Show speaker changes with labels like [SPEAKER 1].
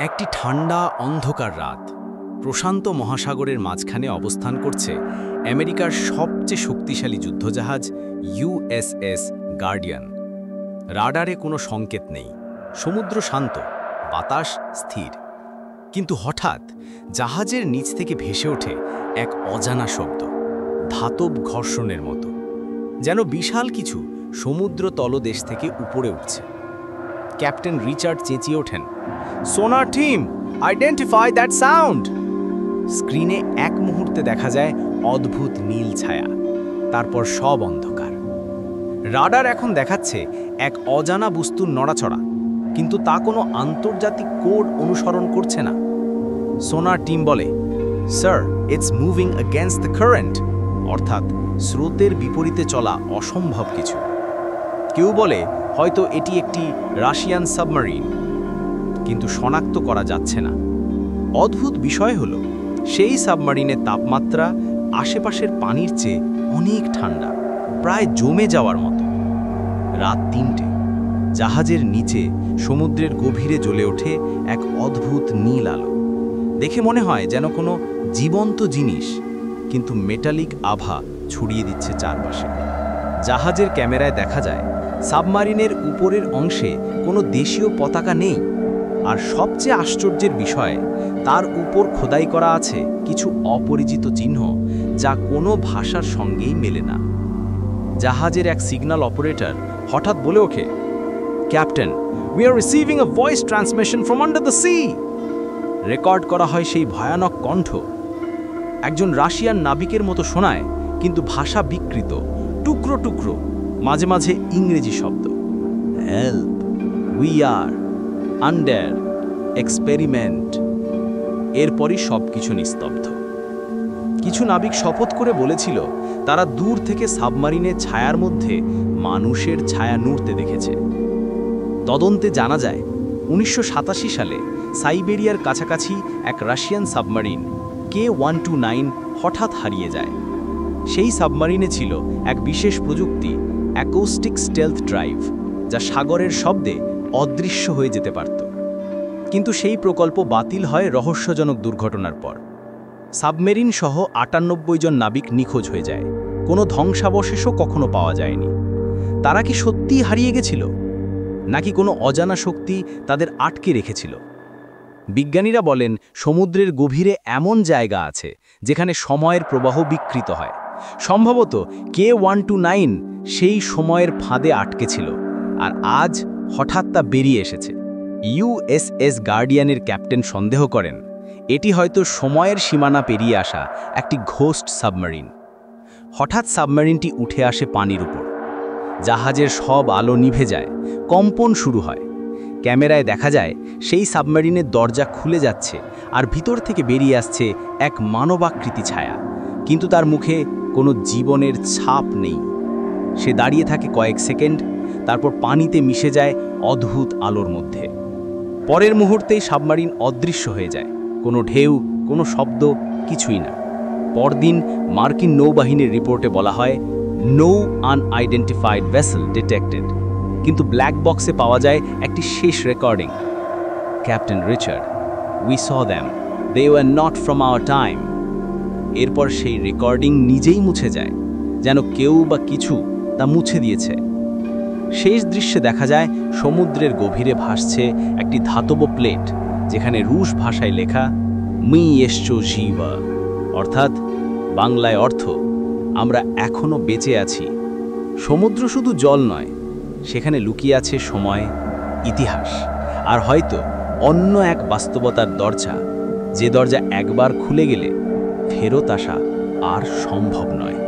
[SPEAKER 1] একটি ঠান্ডা অন্ধকার রাত প্রশান্ত মহাসাগরের মাঝখানে অবস্থান করছে আমেরিকার সবচেয়ে শক্তিশালী যুদ্ধজাহাজ ইউএসএস গার্ডিয়ান। রাডারে কোনো সংকেত নেই, সমুদ্র শান্ত, বাতাস স্থির। কিন্তু হঠাৎ জাহাজের নিচ থেকে ভেসে ওঠে এক অজানা শব্দ, ধাতব ঘর্ষণের মতো, যেন বিশাল কিছু সমুদ্র তলদেশ থেকে উপরে উঠছে। ক্যাপ্টেন রিচার্ড চেঁচিয়ে ওঠেন, সোনার টিম, আইডেন্টিফাই দ্যাট সাউন্ড। স্ক্রিনে এক মুহূর্তে দেখা যায় অদ্ভুত নীল ছায়া, তারপর সব অন্ধকার। রাডার এখন দেখাচ্ছে এক অজানা বস্তুর নড়াচড়া, কিন্তু তা কোনো আন্তর্জাতিক কোড অনুসরণ করছে না। সোনার টিম বলে, sir, it's moving against the current, অর্থাৎ স্রোতের বিপরীতে চলা অসম্ভব কিছু। কেউ বলে হয়তো এটি একটি রাশিয়ান সাবমেরিন, কিন্তু শনাক্ত করা যাচ্ছে না। অদ্ভুত বিষয় হলো, সেই সাবমেরিনের তাপমাত্রা আশেপাশের পানির চেয়ে অনেক ঠান্ডা, প্রায় জমে যাওয়ার মতো। রাত ৩টে, জাহাজের নিচে সমুদ্রের গভীরে জ্বলে ওঠে এক অদ্ভুত নীল আলো। দেখে মনে হয় যেন কোনো জীবন্ত জিনিস, কিন্তু মেটালিক আভা ছড়িয়ে দিচ্ছে চারপাশে। জাহাজের ক্যামেরায় দেখা যায় সাবমারিনের উপরের অংশে কোনো দেশীয় পতাকা নেই, আর সবচেয়ে আশ্চর্যের বিষয়, তার উপর খোদাই করা আছে কিছু অপরিচিত চিহ্ন, যা কোনো ভাষার সঙ্গেই মেলে না। জাহাজের এক সিগন্যাল অপারেটর হঠাৎ বলে ওঠে, captain, we are receiving a voice transmission from under the sea. Record করা হয় সেই ভয়ানক কণ্ঠ। একজন রাশিয়ান নাবিকের মতো শোনায়, কিন্তু ভাষা বিকৃত, টুকরো টুকরো, মাঝে মাঝে ইংরেজি শব্দ। Help, we are under experiment. এরপরই সব কিছু নিস্তব্ধ। কিছু নাবিক শপথ করে বলেছিল তারা দূর থেকে সাবমারিনের ছায়ার মধ্যে মানুষের ছায়া নড়তে দেখেছে। তদন্তে জানা যায় ১৯৮৭ সালে সাইবেরিয়ার কাছাকাছি এক রাশিয়ান সাবমারিন K-129 হঠাৎ হারিয়ে যায়। সেই সাবমারিনে ছিল এক বিশেষ প্রযুক্তি, অ্যাকোস্টিক স্টেলথ ড্রাইভ, যা সাগরের শব্দে অদৃশ্য হয়ে যেতে পারত। কিন্তু সেই প্রকল্প বাতিল হয় রহস্যজনক দুর্ঘটনার পর। সাবমেরিন সহ ৯৮ জন নাবিক নিখোঁজ হয়ে যায়, কোনো ধ্বংসাবশেষও কখনো পাওয়া যায়নি। তারা কি সত্যিই হারিয়ে গেছিল, নাকি কোনো অজানা শক্তি তাদের আটকে রেখেছিল? বিজ্ঞানীরা বলেন সমুদ্রের গভীরে এমন জায়গা আছে যেখানে সময়ের প্রবাহ বিকৃত হয়। সম্ভবত K-129 সেই সময়ের ফাঁদে আটকে ছিল, আর আজ হঠাৎ তা বেরিয়ে এসেছে। ইউএসএস গার্ডিয়ানের ক্যাপ্টেন সন্দেহ করেন এটি হয়তো সময়ের সীমানা পেরিয়ে আসা একটি ঘোস্ট সাবমেরিন। হঠাৎ সাবমেরিনটি উঠে আসে পানির উপর। জাহাজের সব আলো নিভে যায়, কম্পন শুরু হয়। ক্যামেরায় দেখা যায় সেই সাবমেরিনের দরজা খুলে যাচ্ছে, আর ভিতর থেকে বেরিয়ে আসছে এক মানবাকৃতি ছায়া, কিন্তু তার মুখে কোনো জীবনের ছাপ নেই। সে দাঁড়িয়ে থাকে কয়েক সেকেন্ড, তারপর পানিতে মিশে যায় অদ্ভুত আলোর মধ্যে। পরের মুহূর্তেই সাবমেরিন অদৃশ্য হয়ে যায়, কোনো ঢেউ, কোনো শব্দ, কিছুই না। পরদিন মার্কিন নৌবাহিনীর রিপোর্টে বলা হয়, নো আনআইডেন্টিফাইড ভেসেল ডিটেক্টেড, কিন্তু ব্ল্যাক বক্সে পাওয়া যায় একটি শেষ recording. Captain Richard, we saw them, they were not from our time. এরপর সেই রেকর্ডিং নিজেই মুছে যায়, যেন কেউ বা কিছু তা মুছে দিয়েছে। শেষ দৃশ্যে দেখা যায় সমুদ্রের গভীরে ভাসছে একটি ধাতব প্লেট, যেখানে রুশ ভাষায় লেখা মি এসচো জীবা, অর্থাৎ বাংলায় অর্থ, আমরা এখনো বেঁচে আছি। সমুদ্র শুধু জল নয়, সেখানে লুকিয়ে আছে সময়, ইতিহাস, আর হয়তো অন্য এক বাস্তবতার দরজা, যে দরজা একবার খুলে গেলে ফেরত আসা আর সম্ভব নয়।